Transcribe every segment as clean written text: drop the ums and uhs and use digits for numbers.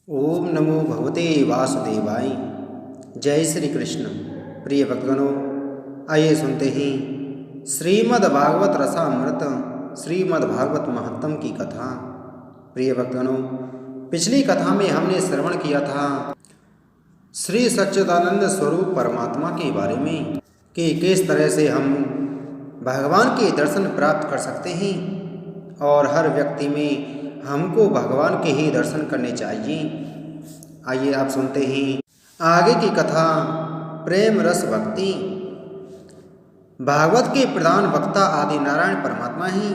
ओम नमो भगवते वासुदेवाय। जय श्री कृष्ण। प्रिय भक्तगणों, आइए सुनते हैं श्रीमद् भागवत रसामृत श्रीमद् भागवत महत्तम की कथा। प्रिय भक्तगणों, पिछली कथा में हमने श्रवण किया था श्री सच्चिदानंद स्वरूप परमात्मा के बारे में कि किस तरह से हम भगवान के दर्शन प्राप्त कर सकते हैं और हर व्यक्ति में हमको भगवान के ही दर्शन करने चाहिए। आइए आप सुनते हैं आगे की कथा। प्रेम रस भक्ति। भागवत के प्रधान वक्ता आदि नारायण परमात्मा ही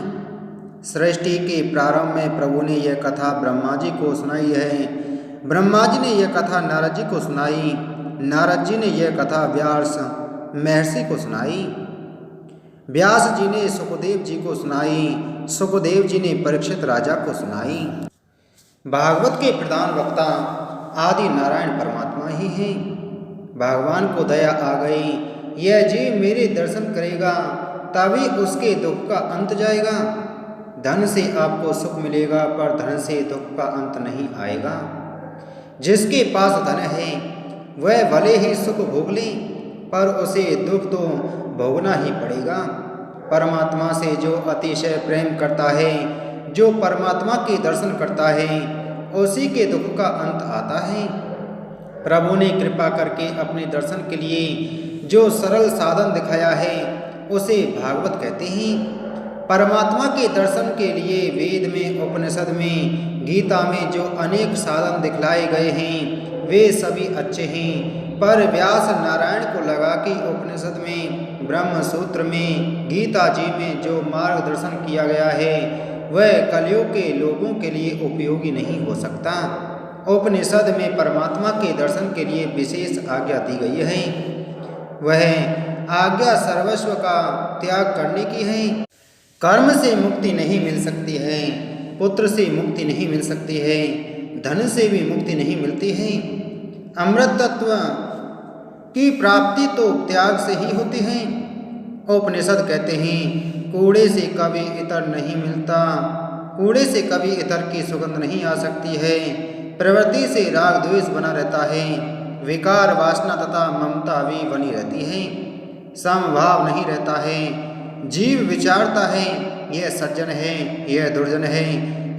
सृष्टि के प्रारंभ में प्रभु ने यह कथा ब्रह्मा जी को सुनाई है। ब्रह्मा जी ने यह कथा नारद जी को सुनाई। नारद जी ने यह कथा व्यास महर्षि को सुनाई। व्यास जी ने सुखदेव जी को सुनाई। सुखदेव जी ने परीक्षित राजा को सुनाई। भागवत के प्रधान वक्ता आदि नारायण परमात्मा ही हैं। भगवान को दया आ गई, यह जीव मेरे दर्शन करेगा तभी उसके दुख का अंत जाएगा। धन से आपको सुख मिलेगा पर धन से दुख का अंत नहीं आएगा। जिसके पास धन है वह भले ही सुख भोग ले पर उसे दुख तो भोगना ही पड़ेगा। परमात्मा से जो अतिशय प्रेम करता है, जो परमात्मा के दर्शन करता है, उसी के दुख का अंत आता है। प्रभु ने कृपा करके अपने दर्शन के लिए जो सरल साधन दिखाया है उसे भागवत कहते हैं। परमात्मा के दर्शन के लिए वेद में, उपनिषद में, गीता में जो अनेक साधन दिखलाए गए हैं वे सभी अच्छे हैं, पर व्यास नारायण को लगा कि उपनिषद में, ब्रह्म सूत्र में, गीता जी में जो मार्गदर्शन किया गया है वह कलयुग के लोगों के लिए उपयोगी नहीं हो सकता। उपनिषद में परमात्मा के दर्शन के लिए विशेष आज्ञा दी गई है। वह आज्ञा सर्वस्व का त्याग करने की है। कर्म से मुक्ति नहीं मिल सकती है, पुत्र से मुक्ति नहीं मिल सकती है, धन से भी मुक्ति नहीं मिलती है। अमृत तत्व की प्राप्ति तो त्याग से ही होती है। उपनिषद कहते हैं कूड़े से कभी इतर नहीं मिलता, कूड़े से कभी इतर की सुगंध नहीं आ सकती है। प्रवृत्ति से राग द्वेष बना रहता है, विकार वासना तथा ममता भी बनी रहती है, समभाव नहीं रहता है। जीव विचारता है यह सज्जन है, यह दुर्जन है,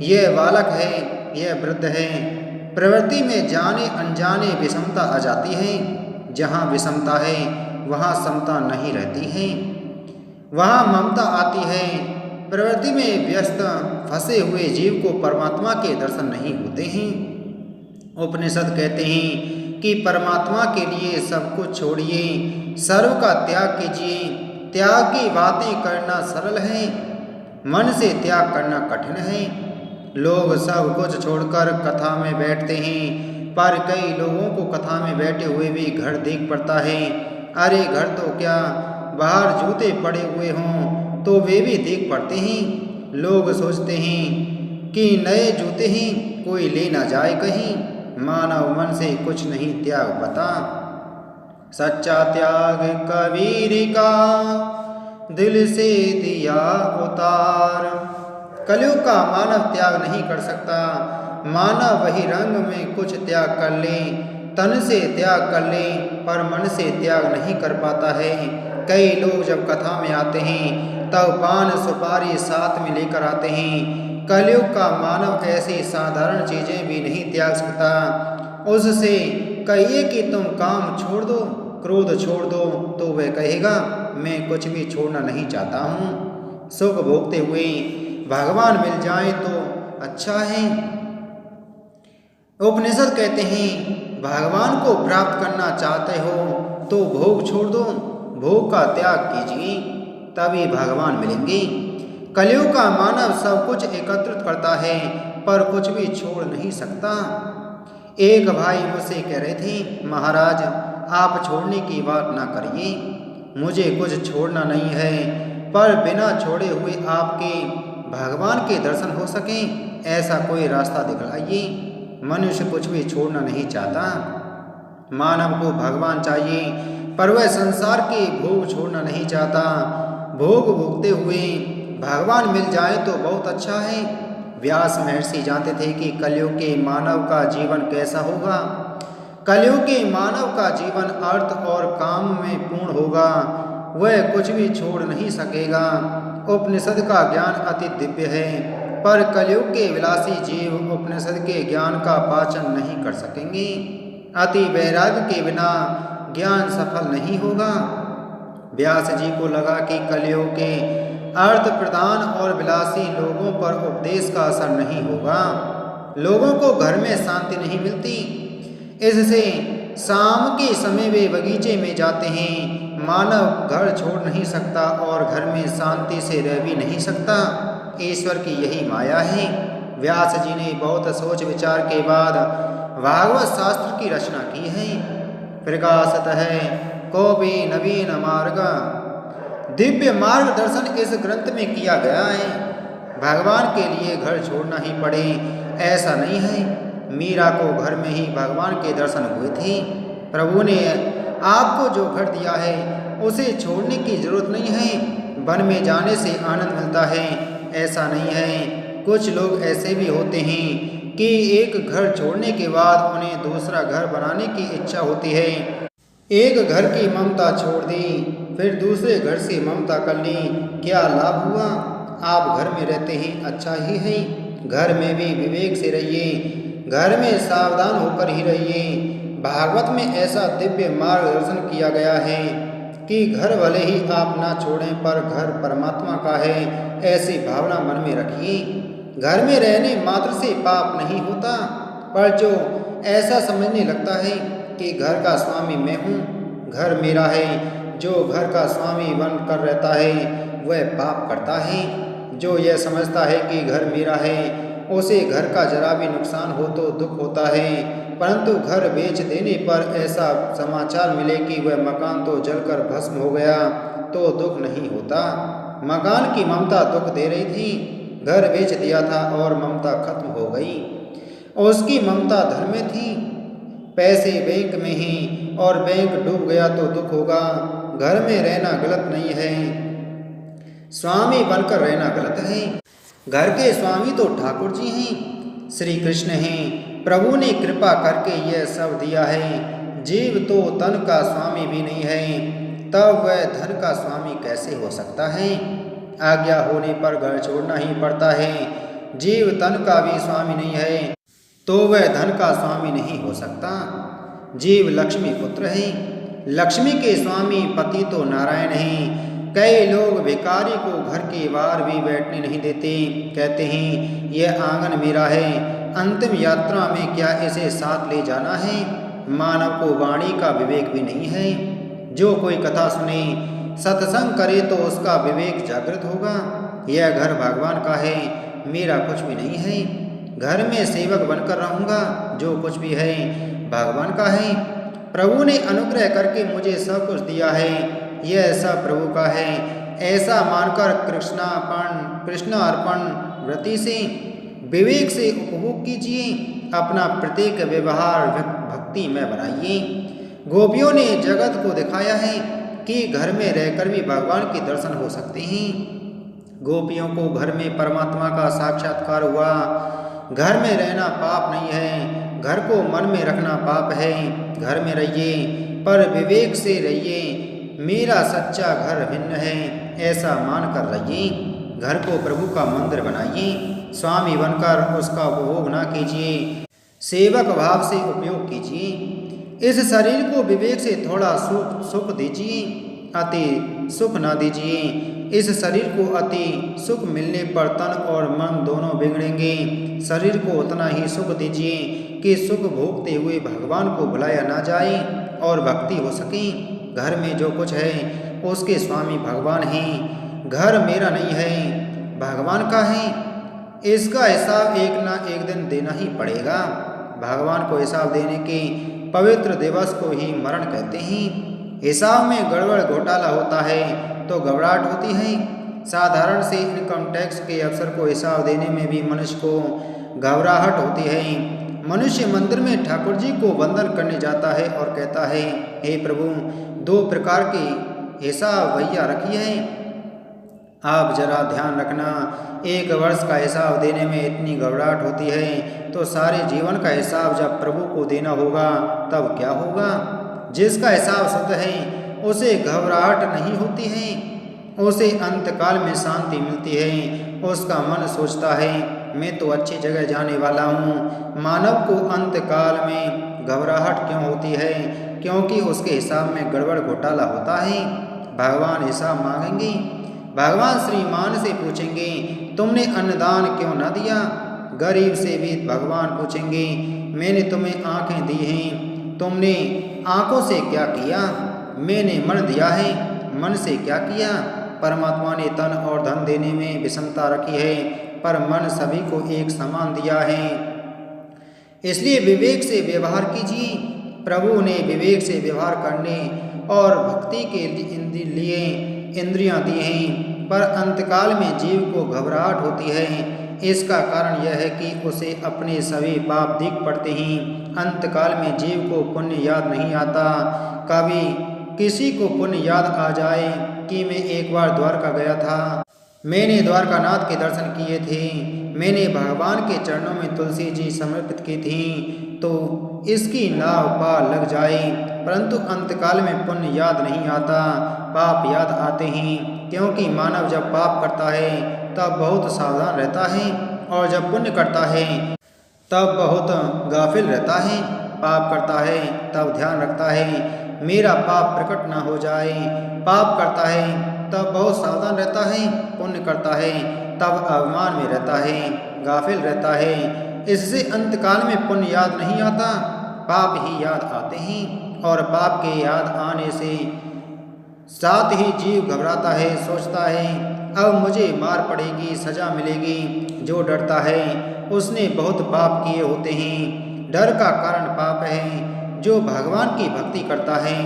यह बालक है, यह वृद्ध है। प्रवृत्ति में जाने अनजाने विषमता आ जाती है। जहाँ विषमता है वहाँ समता नहीं रहती है, वहाँ ममता आती है। प्रवृत्ति में व्यस्त फंसे हुए जीव को परमात्मा के दर्शन नहीं होते हैं। उपनिषद कहते हैं कि परमात्मा के लिए सब कुछ छोड़िए, सर्व का त्याग कीजिए। त्याग की बातें करना सरल है, मन से त्याग करना कठिन है। लोग सब कुछ छोड़कर कथा में बैठते हैं, पर कई लोगों को कथा में बैठे हुए भी घर देख पड़ता है। अरे घर तो क्या, बाहर जूते पड़े हुए हों तो वे भी देख पड़ते हैं। लोग सोचते हैं कि नए जूते हैं, कोई ले ना जाए कहीं। मानव मन से कुछ नहीं त्याग पता। सच्चा त्याग कबीर का दिल से दिया उतार। कलयुग का मानव त्याग नहीं कर सकता। मानव वही रंग में कुछ त्याग कर ले, तन से त्याग कर ले, पर मन से त्याग नहीं कर पाता है। कई लोग जब कथा में आते हैं तब पान सुपारी साथ में लेकर आते हैं। कलयुग का मानव ऐसी साधारण चीजें भी नहीं त्याग सकता। उससे कहिए कि तुम काम छोड़ दो, क्रोध छोड़ दो, तो वह कहेगा मैं कुछ भी छोड़ना नहीं चाहता हूँ। सुख भोगते हुए भगवान मिल जाए तो अच्छा है। उपनिषद कहते हैं भगवान को प्राप्त करना चाहते हो तो भोग छोड़ दो, भोग का त्याग कीजिए, तभी भगवान मिलेंगे। कलयुग का मानव सब कुछ एकत्रित करता है पर कुछ भी छोड़ नहीं सकता। एक भाई मुझसे कह रहे थे महाराज आप छोड़ने की बात ना करिए, मुझे कुछ छोड़ना नहीं है, पर बिना छोड़े हुए आपके भगवान के दर्शन हो सकें ऐसा कोई रास्ता दिखलाइए। मनुष्य कुछ भी छोड़ना नहीं चाहता। मानव को भगवान चाहिए पर वह संसार के भोग छोड़ना नहीं चाहता। भोग भोगते हुए भगवान मिल जाए तो बहुत अच्छा है। व्यास महर्षि जानते थे कि कलयुग के मानव का जीवन कैसा होगा। कलयुग के मानव का जीवन अर्थ और काम में पूर्ण होगा। वह कुछ भी छोड़ नहीं सकेगा। उपनिषद का ज्ञान अति दिव्य है, पर कलयुग के विलासी जीव उपनिषद के ज्ञान का पाचन नहीं कर सकेंगे। अति वैराग्य के बिना ज्ञान सफल नहीं होगा। व्यास जी को लगा कि कलयुग के अर्थ प्रधान और विलासी लोगों पर उपदेश का असर नहीं होगा। लोगों को घर में शांति नहीं मिलती, इससे शाम के समय वे बगीचे में जाते हैं। मानव घर छोड़ नहीं सकता और घर में शांति से रह भी नहीं सकता। ईश्वर की यही माया है। व्यास जी ने बहुत सोच विचार के बाद भागवत शास्त्र की रचना की है। प्रकाशत है कोपि नवीन मार्ग, दिव्य मार्गदर्शन इस ग्रंथ में किया गया है। भगवान के लिए घर छोड़ना ही पड़े ऐसा नहीं है। मीरा को घर में ही भगवान के दर्शन हुए थे। प्रभु ने आपको जो घर दिया है उसे छोड़ने की जरूरत नहीं है। वन में जाने से आनंद मिलता है ऐसा नहीं है। कुछ लोग ऐसे भी होते हैं कि एक घर छोड़ने के बाद उन्हें दूसरा घर बनाने की इच्छा होती है। एक घर की ममता छोड़ दी, फिर दूसरे घर से ममता कर ली, क्या लाभ हुआ? आप घर में रहते हैं अच्छा ही है। घर में भी विवेक से रहिए, घर में सावधान होकर ही रहिए। भागवत में ऐसा दिव्य मार्गदर्शन किया गया है कि घर भले ही आप ना छोड़ें पर घर परमात्मा का है ऐसी भावना मन में रखिए। घर में रहने मात्र से पाप नहीं होता, पर जो ऐसा समझने लगता है कि घर का स्वामी मैं हूँ, घर मेरा है, जो घर का स्वामी बनकर रहता है वह पाप करता है। जो यह समझता है कि घर मेरा है उसे घर का जरा भी नुकसान हो तो दुख होता है, परंतु घर बेच देने पर ऐसा समाचार मिले कि वह मकान तो जलकर भस्म हो गया तो दुख नहीं होता। मकान की ममता दुख दे रही थी, घर बेच दिया था और ममता खत्म हो गई। उसकी ममता धन में थी, पैसे बैंक में ही, और बैंक डूब गया तो दुख होगा। घर में रहना गलत नहीं है, स्वामी बनकर रहना गलत है। घर के स्वामी तो ठाकुर जी हैं, श्री कृष्ण हैं। प्रभु ने कृपा करके यह सब दिया है। जीव तो तन का स्वामी भी नहीं है, तब वह धन का स्वामी कैसे हो सकता है? आज्ञा होने पर घर छोड़ना ही पड़ता है। जीव तन का भी स्वामी नहीं है तो वह धन का स्वामी नहीं हो सकता। जीव लक्ष्मी पुत्र है, लक्ष्मी के स्वामी पति तो नारायण हैं। कई लोग भिखारी को घर के बाहर भी बैठने नहीं देते, कहते हैं यह आंगन मेरा है, अंतिम यात्रा में क्या इसे साथ ले जाना है? मानव को वाणी का विवेक भी नहीं है। जो कोई कथा सुने, सत्संग करे तो उसका विवेक जागृत होगा। यह घर भगवान का है, मेरा कुछ भी नहीं है। घर में सेवक बनकर रहूँगा, जो कुछ भी है भगवान का है। प्रभु ने अनुग्रह करके मुझे सब कुछ दिया है, यह सब प्रभु का है ऐसा मानकर कृष्णार्पण वृत्ति से विवेक से उपभोग कीजिए। अपना प्रत्येक व्यवहार भक्ति में बनाइए। गोपियों ने जगत को दिखाया है कि घर में रहकर भी भगवान के दर्शन हो सकते हैं। गोपियों को घर में परमात्मा का साक्षात्कार हुआ। घर में रहना पाप नहीं है, घर को मन में रखना पाप है। घर में रहिए पर विवेक से रहिए। मेरा सच्चा घर भिन्न है ऐसा मानकर रहिए। घर को प्रभु का मंदिर बनाइए। स्वामी बनकर उसका उपभोग ना कीजिए, सेवक भाव से उपयोग कीजिए। इस शरीर को विवेक से थोड़ा सुख दीजिए, अति सुख ना दीजिए। इस शरीर को अति सुख मिलने पर तन और मन दोनों बिगड़ेंगे। शरीर को उतना ही सुख दीजिए कि सुख भोगते हुए भगवान को भुलाया ना जाए और भक्ति हो सके। घर में जो कुछ है उसके स्वामी भगवान हैं। घर मेरा नहीं है, भगवान का है। इसका हिसाब एक ना एक दिन देना ही पड़ेगा। भगवान को हिसाब देने के पवित्र दिवस को ही मरण कहते हैं। हिसाब में गड़बड़ घोटाला होता है तो घबराहट होती है। साधारण से इनकम टैक्स के अफसर को हिसाब देने में भी मनुष्य को घबराहट होती है। मनुष्य मंदिर में ठाकुर जी को वंदन करने जाता है और कहता है, हे प्रभु, 2 प्रकार के हिसाब भैया रखिए हैं। आप जरा ध्यान रखना, 1 वर्ष का हिसाब देने में इतनी घबराहट होती है तो सारे जीवन का हिसाब जब प्रभु को देना होगा तब क्या होगा। जिसका हिसाब शुद्ध है उसे घबराहट नहीं होती है, उसे अंतकाल में शांति मिलती है। उसका मन सोचता है मैं तो अच्छी जगह जाने वाला हूँ। मानव को अंतकाल में घबराहट क्यों होती है? क्योंकि उसके हिसाब में गड़बड़ घोटाला होता है। भगवान हिसाब मांगेंगे। भगवान श्रीमान से पूछेंगे तुमने अन्नदान क्यों न दिया। गरीब से भी भगवान पूछेंगे मैंने तुम्हें आंखें दी हैं, तुमने आंखों से क्या किया। मैंने मन दिया है, मन से क्या किया। परमात्मा ने तन और धन देने में विषमता रखी है पर मन सभी को एक समान दिया है। इसलिए विवेक से व्यवहार कीजिए। प्रभु ने विवेक से व्यवहार करने और भक्ति के लिए इंद्रियां दी हैं, पर अंतकाल में जीव को घबराहट होती है। इसका कारण यह है कि उसे अपने सभी पाप दिख पड़ते हैं। अंतकाल में जीव को पुण्य याद नहीं आता। कभी किसी को पुण्य याद आ जाए कि मैं एक बार द्वारका गया था, मैंने द्वारकानाथ के दर्शन किए थे, मैंने भगवान के चरणों में तुलसी जी समर्पित की थी, तो इसकी नाव पार लग जाए। परंतु अंतकाल में पुण्य याद नहीं आता, पाप याद आते हैं। क्योंकि मानव जब पाप करता है तब बहुत सावधान रहता है और जब पुण्य करता है तब बहुत गाफिल रहता है। पाप करता है तब ध्यान रखता है मेरा पाप प्रकट ना हो जाए। पाप करता है तब बहुत सावधान रहता है, पुण्य करता है तब अभिमान में रहता है, गाफिल रहता है। इससे अंतकाल में पुण्य याद नहीं आता, पाप ही याद आते हैं। और पाप के याद आने से साथ ही जीव घबराता है, सोचता है अब मुझे मार पड़ेगी, सजा मिलेगी। जो डरता है उसने बहुत पाप किए होते हैं। डर का कारण पाप है। जो भगवान की भक्ति करता है,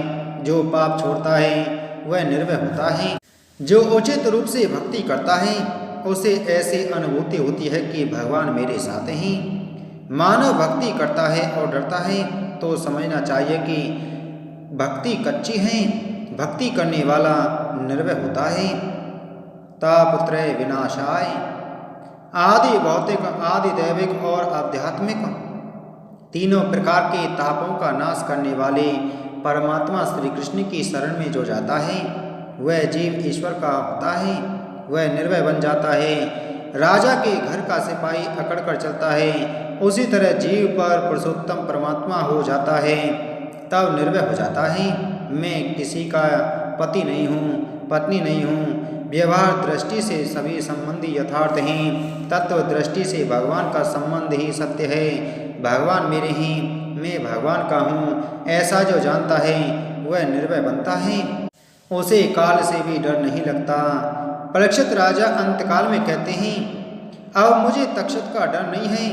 जो पाप छोड़ता है वह निर्भय होता है। जो उचित रूप से भक्ति करता है उसे ऐसी अनुभूति होती है कि भगवान मेरे साथ हैं। मानव भक्ति करता है और डरता है तो समझना चाहिए कि भक्ति कच्ची है। भक्ति करने वाला निर्भय होता है। तापत्रय विनाशाय, आदि भौतिक, आदि दैविक और आध्यात्मिक तीनों प्रकार के तापों का नाश करने वाले परमात्मा श्री कृष्ण की शरण में जो जाता है वह जीव ईश्वर का होता है, वह निर्भय बन जाता है। राजा के घर का सिपाही अकड़ कर चलता है, उसी तरह जीव पर पुरुषोत्तम परमात्मा हो जाता है, तब निर्भय हो जाता है। मैं किसी का पति नहीं हूँ, पत्नी नहीं हूँ। व्यवहार दृष्टि से सभी संबंधी यथार्थ हैं, तत्व दृष्टि से भगवान का संबंध ही सत्य है। भगवान मेरे हैं, मैं भगवान का हूँ, ऐसा जो जानता है वह निर्भय बनता है। उसे काल से भी डर नहीं लगता। परीक्षित राजा अंतकाल में कहते हैं अब मुझे तक्षक का डर नहीं है।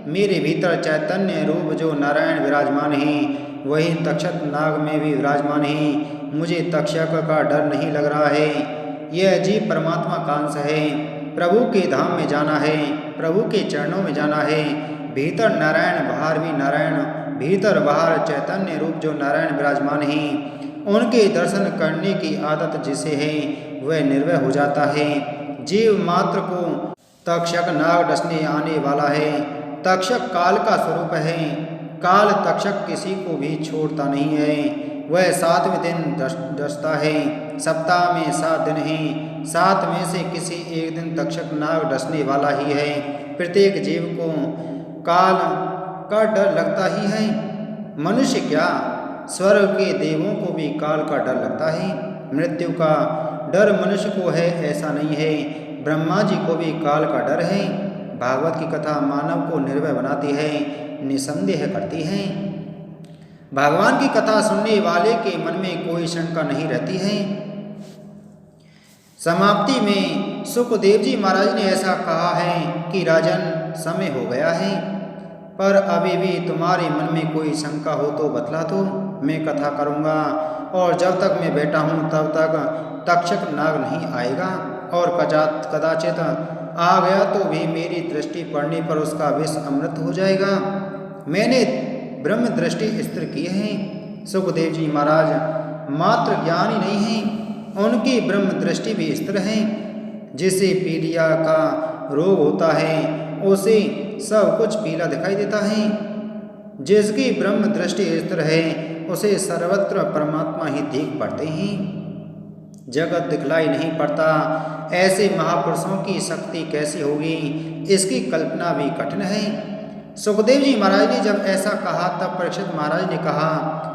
मेरे भीतर चैतन्य रूप जो नारायण विराजमान हैं वही तक्षक नाग में भी विराजमान हैं। मुझे तक्षक का डर नहीं लग रहा है। यह जीव परमात्मा का अंश है। प्रभु के धाम में जाना है, प्रभु के चरणों में जाना है। भीतर नारायण, बाहर भी नारायण, भीतर बाहर चैतन्य रूप जो नारायण विराजमान हैं, उनके दर्शन करने की आदत जिसे है वह निर्भय हो जाता है। जीव मात्र को तक्षक नाग डसने आने वाला है। तक्षक काल का स्वरूप है। काल तक्षक किसी को भी छोड़ता नहीं है। वह 7वें दिन डसता है। सप्ताह में 7 दिन हैं, 7 में से किसी एक दिन तक्षक नाग डसने वाला ही है। प्रत्येक जीव को काल का डर लगता ही है। मनुष्य क्या, स्वर्ग के देवों को भी काल का डर लगता है। मृत्यु का डर मनुष्य को है ऐसा नहीं है, ब्रह्मा जी को भी काल का डर है। भागवत की कथा मानव को निर्भय बनाती है, निसंदेह करती है। भगवान की कथा सुनने वाले के मन में कोई शंका नहीं रहती है। समाप्ति में सुखदेव जी महाराज ने ऐसा कहा है कि राजन समय हो गया है, पर अभी भी तुम्हारे मन में कोई शंका हो तो बतला दो, मैं कथा करूँगा। और जब तक मैं बैठा हूँ तब तक तक्षक नाग नहीं आएगा, और कदाचित आ गया तो भी मेरी दृष्टि पड़ने पर उसका विष अमृत हो जाएगा। मैंने ब्रह्म दृष्टि स्थिर की है। सुखदेव जी महाराज मात्र ज्ञान ही नहीं है, उनकी ब्रह्म दृष्टि भी स्थिर है। जिसे पीलिया का रोग होता है उसे सब कुछ पीला दिखाई देता है। जिसकी ब्रह्म दृष्टि स्थिर है उसे सर्वत्र परमात्मा ही देख पड़ते हैं, जगत दिखलाई नहीं पड़ता। ऐसे महापुरुषों की शक्ति कैसी होगी, इसकी कल्पना भी कठिन है। सुखदेव जी महाराज ने जब ऐसा कहा तब परीक्षित महाराज ने कहा,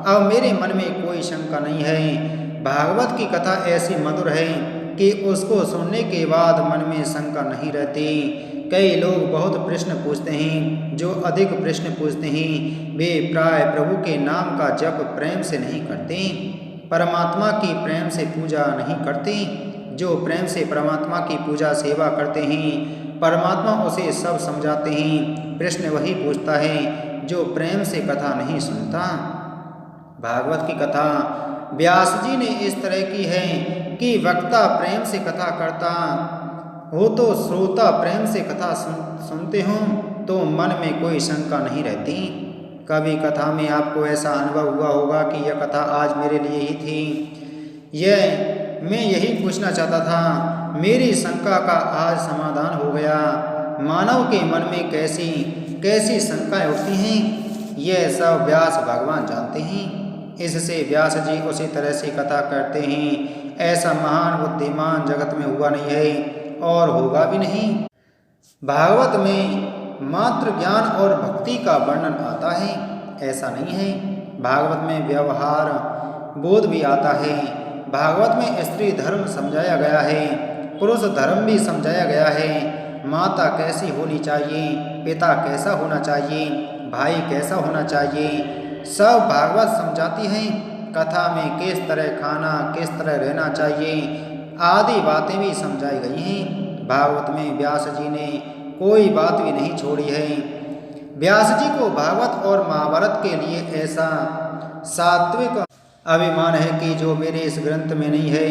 अब मेरे मन में कोई शंका नहीं है। भागवत की कथा ऐसी मधुर है कि उसको सुनने के बाद मन में शंका नहीं रहती। कई लोग बहुत प्रश्न पूछते हैं, जो अधिक प्रश्न पूछते हैं वे प्राय प्रभु के नाम का जप प्रेम से नहीं करते, परमात्मा की प्रेम से पूजा नहीं करते। जो प्रेम से परमात्मा की पूजा सेवा करते हैं परमात्मा उसे सब समझाते हैं। प्रश्न वही पूछता है जो प्रेम से कथा नहीं सुनता। भागवत की कथा व्यास जी ने इस तरह की है कि वक्ता प्रेम से कथा करता हो तो श्रोता प्रेम से कथा सुनते हों तो मन में कोई शंका नहीं रहती। कभी कथा में आपको ऐसा अनुभव हुआ होगा कि यह कथा आज मेरे लिए ही थी। मैं यही पूछना चाहता था, मेरी शंका का आज समाधान हो गया। मानव के मन में कैसी कैसी शंकाएं उठती हैं, यह सब व्यास भगवान जानते हैं। इससे व्यास जी उसी तरह से कथा करते हैं। ऐसा महान बुद्धिमान जगत में हुआ नहीं है और होगा भी नहीं। भागवत में मात्र ज्ञान और भक्ति का वर्णन आता है, ऐसा नहीं है। भागवत में व्यवहार बोध भी आता है। भागवत में स्त्री धर्म समझाया गया है, पुरुष धर्म भी समझाया गया है। माता कैसी होनी चाहिए, पिता कैसा होना चाहिए, भाई कैसा होना चाहिए, सब भागवत समझाती है। कथा में किस तरह खाना, किस तरह रहना चाहिए आदि बातें भी समझाई गई हैं। भागवत में व्यास जी ने कोई बात भी नहीं छोड़ी है। व्यास जी को भागवत और महाभारत के लिए ऐसा सात्विक अभिमान है कि जो मेरे इस ग्रंथ में नहीं है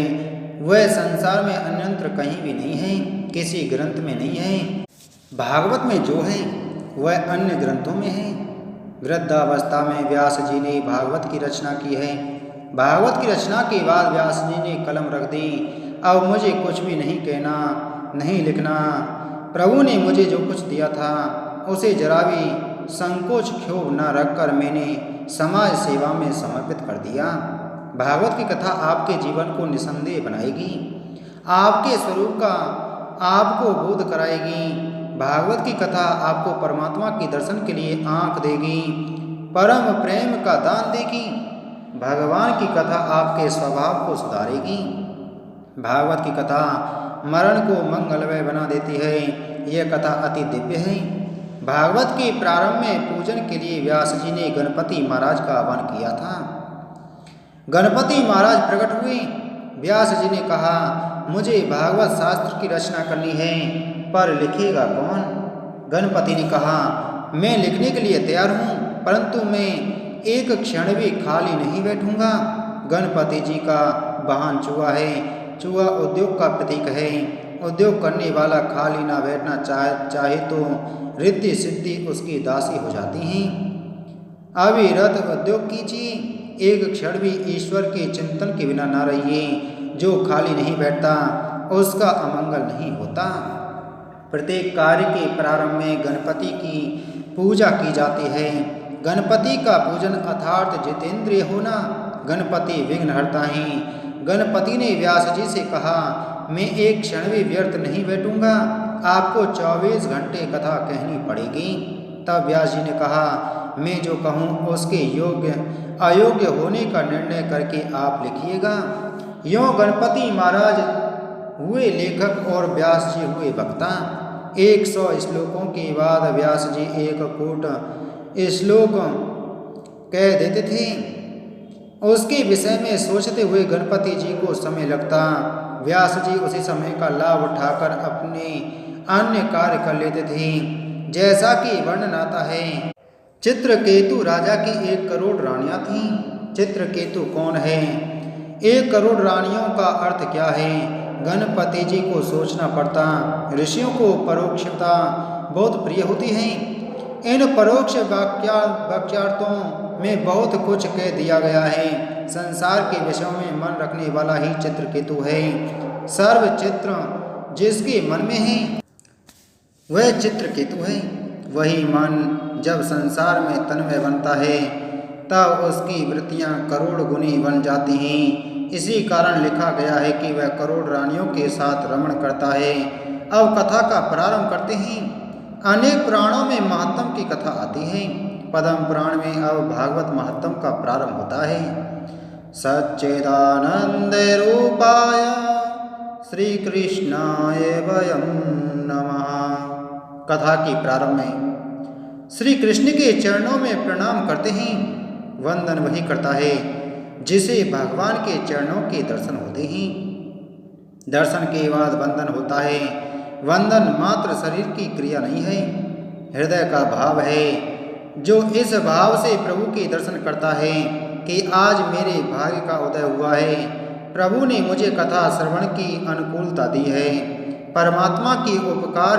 वह संसार में अन्यत्र कहीं भी नहीं है, किसी ग्रंथ में नहीं है। भागवत में जो है वह अन्य ग्रंथों में है। वृद्धावस्था में व्यास जी ने भागवत की रचना की है। भागवत की रचना के बाद व्यास जी ने कलम रख दी, अब मुझे कुछ भी नहीं कहना, नहीं लिखना। प्रभु ने मुझे जो कुछ दिया था उसे जरा भी संकोच क्षोभ न रखकर मैंने समाज सेवा में समर्पित कर दिया। भागवत की कथा आपके जीवन को निसंदेह बनाएगी, आपके स्वरूप का आपको बोध कराएगी। भागवत की कथा आपको परमात्मा के दर्शन के लिए आँख देगी, परम प्रेम का दान देगी। भगवान की कथा आपके स्वभाव को सुधारेगी। भागवत की कथा मरण को मंगलमय बना देती है। यह कथा अति दिव्य है। भागवत के प्रारंभ में पूजन के लिए व्यास जी ने गणपति महाराज का आह्वान किया था। गणपति महाराज प्रकट हुए। व्यास जी ने कहा, मुझे भागवत शास्त्र की रचना करनी है, पर लिखेगा कौन? गणपति ने कहा, मैं लिखने के लिए तैयार हूँ, परंतु मैं एक क्षण भी खाली नहीं बैठूंगा। गणपति जी का वाहन चूहा है। चूहा उद्योग का प्रतीक है। उद्योग करने वाला खाली ना बैठना चाहे तो रिद्धि सिद्धि उसकी दासी हो जाती हैं। अविरत उद्योग कीजिए, एक क्षण भी ईश्वर के चिंतन के बिना ना रहिए। जो खाली नहीं बैठता उसका अमंगल नहीं होता। प्रत्येक कार्य के प्रारंभ में गणपति की पूजा की जाती है। गणपति का पूजन अर्थात जितेंद्रिय होना। गणपति विघ्नहर्ता हैं। गणपति ने व्यास जी से कहा, मैं एक क्षण भी व्यर्थ नहीं बैठूंगा, आपको 24 घंटे कथा कहनी पड़ेगी। तब व्यास जी ने कहा, मैं जो कहूँ उसके योग्य अयोग्य होने का निर्णय करके आप लिखिएगा। यों गणपति महाराज हुए लेखक और व्यास जी हुए वक्ता। 100 श्लोकों के बाद व्यास जी एक कोट श्लोक कह देते थे। उसके विषय में सोचते हुए गणपति जी को समय लगता। व्यास जी उसी समय का लाभ उठाकर अपने अन्य कार्य कर लेते थे। जैसा कि वर्णन आता है, चित्रकेतु राजा की 1 करोड़ रानियां थीं। चित्रकेतु कौन है? 1 करोड़ रानियों का अर्थ क्या है? गणपति जी को सोचना पड़ता। ऋषियों को परोक्षता बहुत प्रिय होती है। इन परोक्ष वाक्यार्थों में बहुत कुछ कह दिया गया है। संसार के विषयों में मन रखने वाला ही चित्रकेतु है। सर्व चित्र जिसके मन में है वह चित्रकेतु है। वही मन जब संसार में तन्मय बनता है तब उसकी वृत्तियां करोड़ गुनी बन जाती हैं। इसी कारण लिखा गया है कि वह करोड़ रानियों के साथ रमण करता है। अब कथा का प्रारंभ करते हैं। अनेक पुराणों में महात्म की कथा आती है। पद्म पुराण में अब भागवत महात्म का प्रारंभ होता है। सच्चिदानंद रूपाय श्री कृष्णाय वयं नमः। कथा की प्रारंभ में श्री कृष्ण के चरणों में प्रणाम करते हैं। वंदन वही करता है जिसे भगवान के चरणों के दर्शन होते हैं। दर्शन के बाद वंदन होता है। वंदन मात्र शरीर की क्रिया नहीं है, हृदय का भाव है। जो इस भाव से प्रभु के दर्शन करता है कि आज मेरे भाग्य का उदय हुआ है, प्रभु ने मुझे कथा श्रवण की अनुकूलता दी है। परमात्मा के उपकार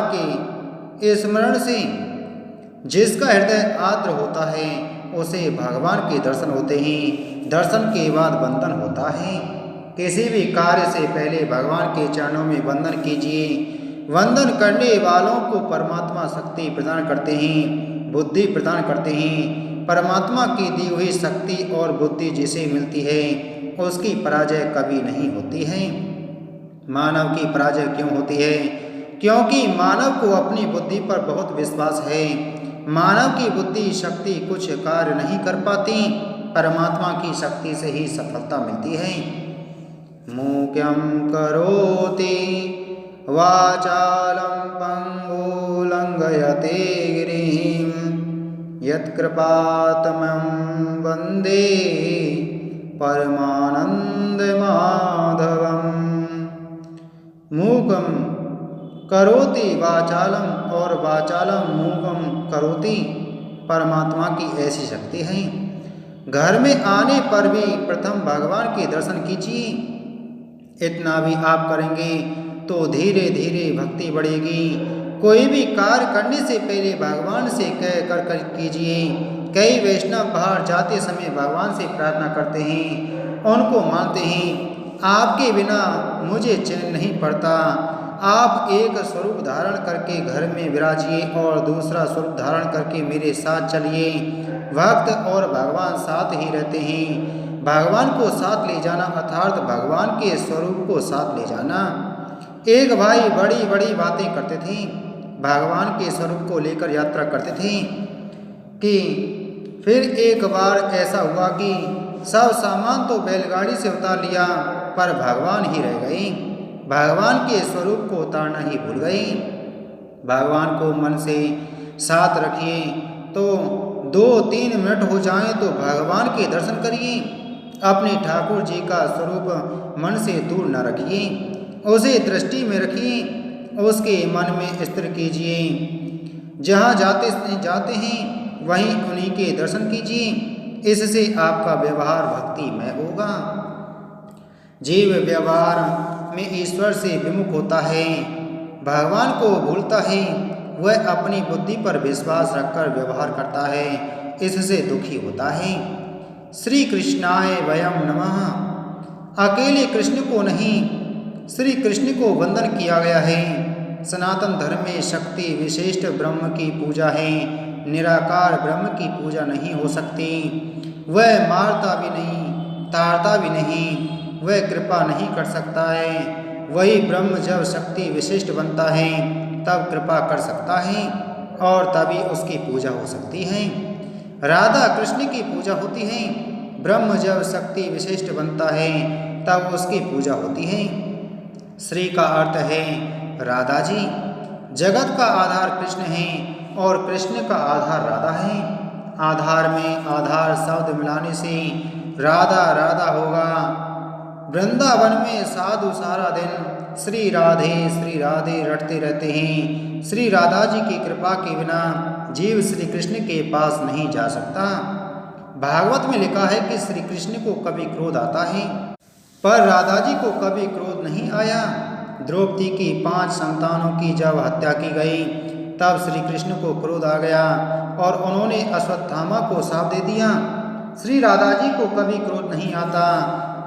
के स्मरण से जिसका हृदय आर्द्र होता है उसे भगवान के दर्शन होते हैं। दर्शन के बाद वंदन होता है। किसी भी कार्य से पहले भगवान के चरणों में वंदन कीजिए। वंदन करने वालों को परमात्मा शक्ति प्रदान करते हैं, बुद्धि प्रदान करते हैं। परमात्मा की दी हुई शक्ति और बुद्धि जिसे मिलती है उसकी पराजय कभी नहीं होती है। मानव की पराजय क्यों होती है? क्योंकि मानव को अपनी बुद्धि पर बहुत विश्वास है। मानव की बुद्धि शक्ति कुछ कार्य नहीं कर पाती, परमात्मा की शक्ति से ही सफलता मिलती है। मूक्यं करोति वाचालं पंगुं लंघयते गिरिं यत्कृपातमं वन्दे परमानंद माधवम्। मूकं करोति वाचालम और वाचालम मूकम करोति, परमात्मा की ऐसी शक्ति है। घर में आने पर भी प्रथम भगवान के दर्शन कीजिए। इतना भी आप करेंगे तो धीरे धीरे भक्ति बढ़ेगी। कोई भी कार्य करने से पहले भगवान से कह कर कीजिए। कई वैष्णव बाहर जाते समय भगवान से प्रार्थना करते हैं, उनको मानते हैं, आपके बिना मुझे चैन नहीं पड़ता। आप एक स्वरूप धारण करके घर में विराजिए और दूसरा स्वरूप धारण करके मेरे साथ चलिए। भक्त और भगवान साथ ही रहते हैं। भगवान को साथ ले जाना अर्थात भगवान के स्वरूप को साथ ले जाना। एक भाई बड़ी बड़ी बातें करते थे, भगवान के स्वरूप को लेकर यात्रा करते थे कि फिर एक बार ऐसा हुआ कि सब सामान तो बैलगाड़ी से उतार लिया पर भगवान ही रह गए। भगवान के स्वरूप को उतारना ही भूल गए। भगवान को मन से साथ रखिए तो 2-3 मिनट हो जाएं तो भगवान के दर्शन करिए। अपने ठाकुर जी का स्वरूप मन से दूर न रखिए, उसे दृष्टि में रखिए, उसके मन में स्थिर कीजिए। जहाँ जाते हैं वहीं उन्हीं के दर्शन कीजिए। इससे आपका व्यवहार भक्तिमय होगा। जीव व्यवहार में ईश्वर से विमुख होता है, भगवान को भूलता है, वह अपनी बुद्धि पर विश्वास रखकर व्यवहार करता है, इससे दुखी होता है। श्री कृष्णाय वयं नमः। अकेले कृष्ण को नहीं, श्री कृष्ण को वंदन किया गया है। सनातन धर्म में शक्ति विशिष्ट ब्रह्म की पूजा है। निराकार ब्रह्म की पूजा नहीं हो सकती। वह मारता भी नहीं, तारता भी नहीं, वह कृपा नहीं कर सकता है। वही ब्रह्म जब शक्ति विशिष्ट बनता है तब कृपा कर सकता है और तभी उसकी पूजा हो सकती है। राधा कृष्ण की पूजा होती है। ब्रह्म जब शक्ति विशिष्ट बनता है तब उसकी पूजा होती है। श्री का अर्थ है राधा जी। जगत का आधार कृष्ण है और कृष्ण का आधार राधा है। आधार में आधार शब्द मिलाने से राधा राधा होगा। वृंदावन में साधु सारा दिन श्री राधे रटते रहते हैं। श्री राधा जी की कृपा के बिना जीव श्री कृष्ण के पास नहीं जा सकता। भागवत में लिखा है कि श्री कृष्ण को कभी क्रोध आता है पर राधा जी को कभी क्रोध नहीं आया। द्रौपदी की 5 संतानों की जब हत्या की गई तब श्री कृष्ण को क्रोध आ गया और उन्होंने अश्वत्थामा को शाप दे दिया। श्री राधा जी को कभी क्रोध नहीं आता।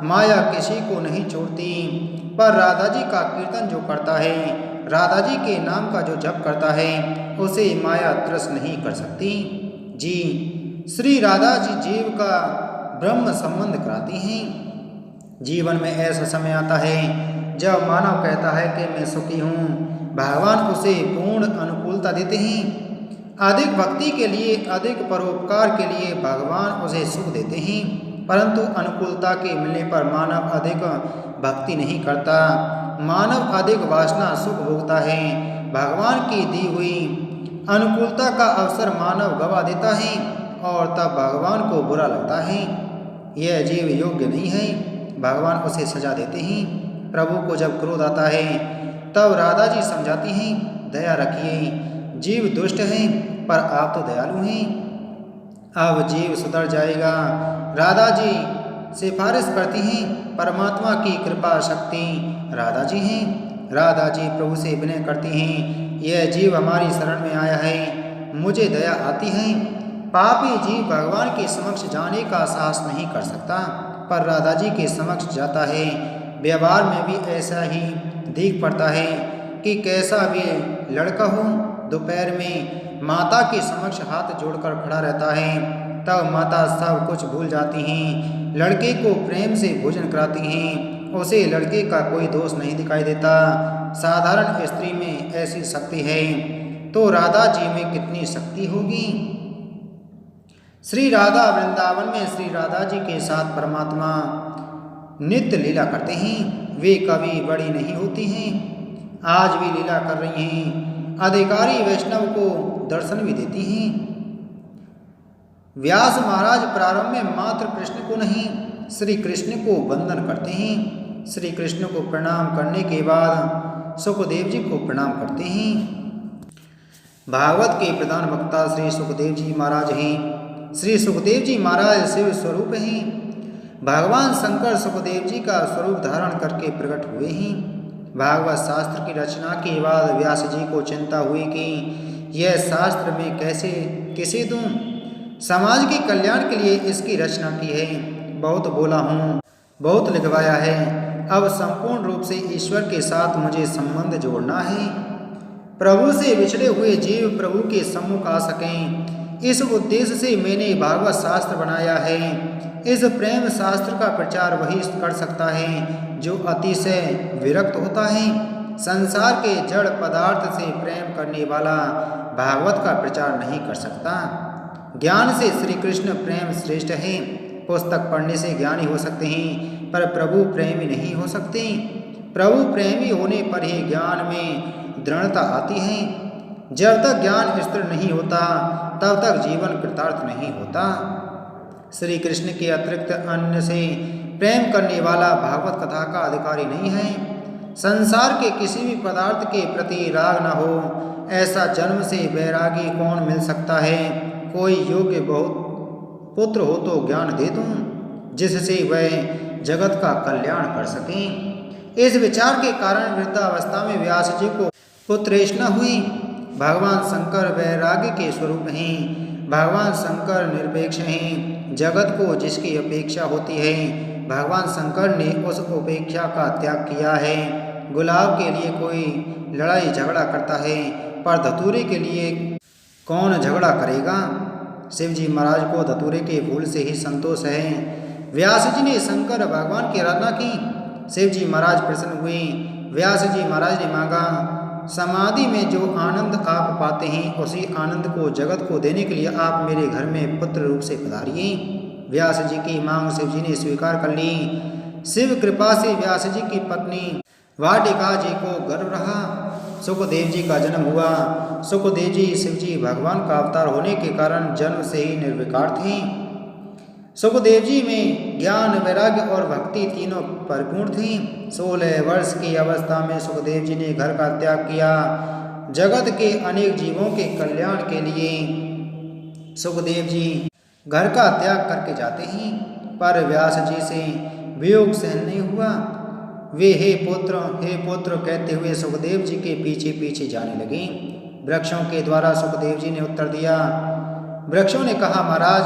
माया किसी को नहीं छोड़ती, पर राधा जी का कीर्तन जो करता है, राधा जी के नाम का जो जप करता है, उसे माया त्रस्त नहीं कर सकती। जी, श्री राधा जी जीव का ब्रह्म संबंध कराती हैं। जीवन में ऐसा समय आता है जब मानव कहता है कि मैं सुखी हूँ, भगवान उसे पूर्ण अनुकूलता देते हैं। अधिक भक्ति के लिए, अधिक परोपकार के लिए भगवान उसे सुख देते हैं, परंतु अनुकूलता के मिलने पर मानव अधिक भक्ति नहीं करता। मानव अधिक वासना सुख भोगता है। भगवान की दी हुई अनुकूलता का अवसर मानव गवा देता है और तब भगवान को बुरा लगता है। यह जीव योग्य नहीं है, भगवान उसे सजा देते हैं। प्रभु को जब क्रोध आता है तब राधा जी समझाती हैं, दया रखिए, जीव दुष्ट है पर आप तो दयालु हैं, अब जीव सुधर जाएगा। राधा जी सिफारिश करती हैं, परमात्मा की कृपा शक्ति राधा जी हैं। राधा जी प्रभु से विनय करती हैं, यह जीव हमारी शरण में आया है, मुझे दया आती है। पापी जीव भगवान के समक्ष जाने का साहस नहीं कर सकता, पर राधा जी के समक्ष जाता है। व्यवहार में भी ऐसा ही दिख पड़ता है कि कैसा भी लड़का हो, दोपहर में माता के समक्ष हाथ जोड़कर खड़ा रहता है, तब माता सब कुछ भूल जाती हैं। लड़के को प्रेम से भोजन कराती हैं, उसे लड़के का कोई दोष नहीं दिखाई देता। साधारण स्त्री में ऐसी शक्ति है तो राधा जी में कितनी शक्ति होगी। श्री राधा वृंदावन में श्री राधा जी के साथ परमात्मा नित्य लीला करते हैं। वे कभी बड़ी नहीं होती हैं, आज भी लीला कर रही हैं। अधिकारी वैष्णव को दर्शन भी देती हैं। व्यास महाराज प्रारंभ में मात्र कृष्ण को नहीं, श्री कृष्ण को वंदन करते हैं। श्री कृष्ण को प्रणाम करने के बाद सुखदेव जी को प्रणाम करते हैं। भागवत के प्रधान वक्ता श्री सुखदेव जी महाराज हैं। श्री सुखदेव जी महाराज शिव स्वरूप हैं। भगवान शंकर सुखदेव जी का स्वरूप धारण करके प्रकट हुए हैं। भागवत शास्त्र की रचना के बाद व्यास जी को चिंता हुई कि यह शास्त्र में कैसे किसे दूं। समाज के कल्याण के लिए इसकी रचना की है। बहुत बोला हूँ, बहुत लिखवाया है, अब संपूर्ण रूप से ईश्वर के साथ मुझे संबंध जोड़ना है। प्रभु से विछड़े हुए जीव प्रभु के सम्मुख आ सकें, इस उद्देश्य से मैंने भागवत शास्त्र बनाया है। इस प्रेम शास्त्र का प्रचार वही कर सकता है जो अतिशय विरक्त होता है। संसार के जड़ पदार्थ से प्रेम करने वाला भागवत का प्रचार नहीं कर सकता। ज्ञान से श्री कृष्ण प्रेम श्रेष्ठ है। पुस्तक पढ़ने से ज्ञानी हो सकते हैं, पर प्रभु प्रेमी नहीं हो सकते। प्रभु प्रेमी होने पर ही ज्ञान में दृढ़ता आती है। जब तक ज्ञान स्थिर नहीं होता तब तक जीवन कृतार्थ नहीं होता। श्री कृष्ण के अतिरिक्त अन्य से प्रेम करने वाला भागवत कथा का अधिकारी नहीं है। संसार के किसी भी पदार्थ के प्रति राग न हो, ऐसा जन्म से वैरागी कौन मिल सकता है। कोई योग्य बहुत पुत्र हो तो ज्ञान दे दूं, जिससे वह जगत का कल्याण कर सकें। इस विचार के कारण वृद्धावस्था में व्यास जी को पुत्रेष्णा हुई। भगवान शंकर वैराग्य के स्वरूप हैं। भगवान शंकर निरपेक्ष हैं। जगत को जिसकी अपेक्षा होती है, भगवान शंकर ने उस उपेक्षा का त्याग किया है। गुलाब के लिए कोई लड़ाई झगड़ा करता है, पर धतूरे के लिए कौन झगड़ा करेगा। शिव जी महाराज को धतूरे के फूल से ही संतोष है। व्यास जी ने शंकर भगवान की आराधना की। शिव जी महाराज प्रसन्न हुए। व्यास जी महाराज ने मांगा, समाधि में जो आनंद आप पाते हैं, उसी आनंद को जगत को देने के लिए आप मेरे घर में पुत्र रूप से पधारिए। व्यास जी की मांग शिव जी ने स्वीकार कर ली। शिव कृपा से व्यास जी की पत्नी वाटिका जी को गर्भ रहा। सुखदेव जी का जन्म हुआ। सुखदेव जी शिव जी भगवान का अवतार होने के कारण जन्म से ही निर्विकार थे। सुखदेव जी में ज्ञान, वैराग्य और भक्ति तीनों परिपूर्ण थी। 16 वर्ष की अवस्था में सुखदेव जी ने घर का त्याग किया। जगत के अनेक जीवों के कल्याण के लिए सुखदेव जी घर का त्याग करके जाते हैं, पर व्यास जी से वियोग सहन नहीं हुआ। वे हे पुत्र कहते हुए सुखदेव जी के पीछे पीछे जाने लगे। वृक्षों के द्वारा सुखदेव जी ने उत्तर दिया। वृक्षों ने कहा, महाराज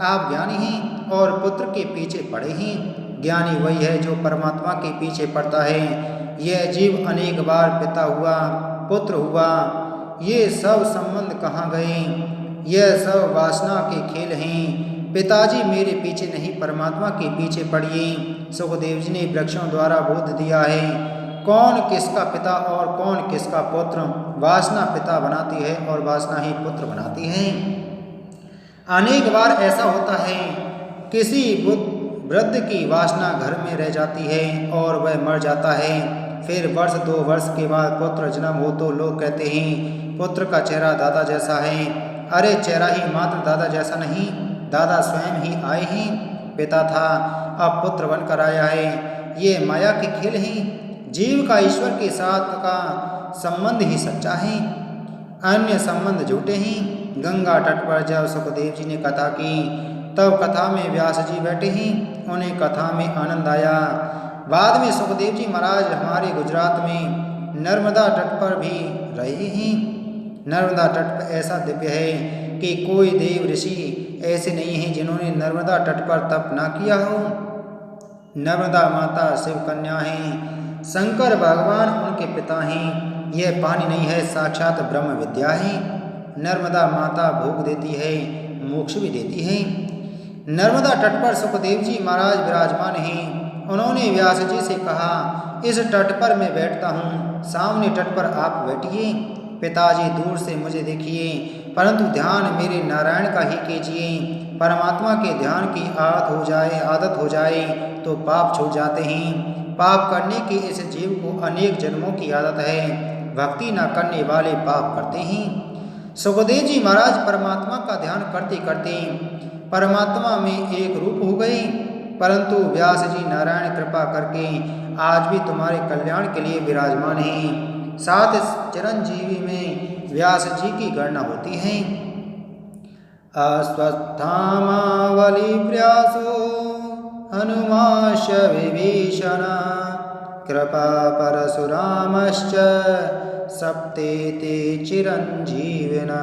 आप ज्ञानी हैं और पुत्र के पीछे पड़े हैं। ज्ञानी वही है जो परमात्मा के पीछे पड़ता है। यह जीव अनेक बार पिता हुआ, पुत्र हुआ, ये सब संबंध कहाँ गए? यह सब वासना के खेल हैं। पिताजी मेरे पीछे नहीं, परमात्मा के पीछे पड़िए। सुखदेव जी ने वृक्षों द्वारा बोध दिया है कौन किसका पिता और कौन किसका पुत्र। वासना पिता बनाती है और वासना ही पुत्र बनाती है। अनेक बार ऐसा होता है किसी वृद्ध की वासना घर में रह जाती है और वह मर जाता है। फिर वर्ष 2 वर्ष के बाद पुत्र जन्म हो तो लोग कहते हैं पुत्र का चेहरा दादा जैसा है। अरे चेहरा ही मात्र दादा जैसा नहीं, दादा स्वयं ही आए हैं। पिता था, अब पुत्र बनकर आया है। ये माया के खेल हैं। जीव का ईश्वर के साथ का संबंध ही सच्चा है, अन्य संबंध झूठे हैं। गंगा तट पर जब सुखदेव जी ने कथा की तब कथा में व्यास जी बैठे हैं। उन्हें कथा में आनंद आया। बाद में सुखदेव जी महाराज हमारे गुजरात में नर्मदा तट पर भी रहे हैं। नर्मदा तट ऐसा दिव्य है कि कोई देव ऋषि ऐसे नहीं हैं जिन्होंने नर्मदा तट पर तप ना किया हो। नर्मदा माता शिव कन्या हैं, शंकर भगवान उनके पिता हैं। यह पानी नहीं है, साक्षात ब्रह्म विद्या है। नर्मदा माता भोग देती है, मोक्ष भी देती है। नर्मदा तट पर सुखदेव जी महाराज विराजमान हैं। उन्होंने व्यास जी से कहा इस तट पर मैं बैठता हूँ, सामने तट पर आप बैठिए। पिताजी दूर से मुझे देखिए, परंतु ध्यान मेरे नारायण का ही कीजिए। परमात्मा के ध्यान की आदत हो जाए तो पाप छूट जाते हैं। पाप करने की इस जीव को अनेक जन्मों की आदत है। भक्ति न करने वाले पाप करते हैं। सुखदेव जी महाराज परमात्मा का ध्यान करते करते परमात्मा में एक रूप हो गए। परंतु व्यास जी नारायण कृपा करके आज भी तुम्हारे कल्याण के लिए विराजमान हैं। 7 चिरंजीवी में व्यास जी की गणना होती है। अश्वत्थामावली व्यासो हनुमाश्च विभीषण कृपा परशुरामश्च सप्तेते चिरंजीविना।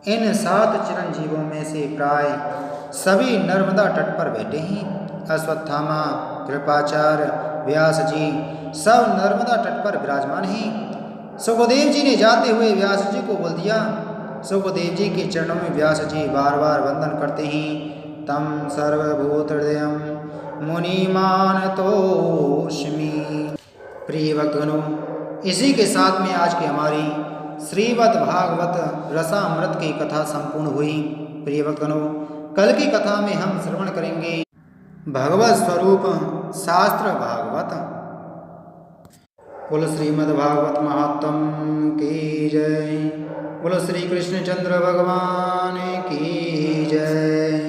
इन 7 चिरंजीवों में से प्राय सभी नर्मदा तट पर बैठे हैं। अश्वत्थामा, कृपाचार्य, व्यास जी सब नर्मदा तट पर विराजमान हैं। सुखदेव जी ने जाते हुए व्यास जी को बोल दिया। सुखदेव जी के चरणों में व्यास जी बार बार वंदन करते हैं। तम सर्वभूत हृदयम मुनिमान तोष्मि। प्रिय भक्तगणों, इसी के साथ में आज की हमारी श्रीमद् भागवत रसामृत की कथा संपूर्ण हुई। प्रिय भक्तगणों, कल की कथा में हम श्रवण करेंगे भगवत स्वरूप शास्त्र भागवत। बोलो श्रीमद् भागवत महात्म की जय। बोलो श्री कृष्णचंद्र भगवान की जय।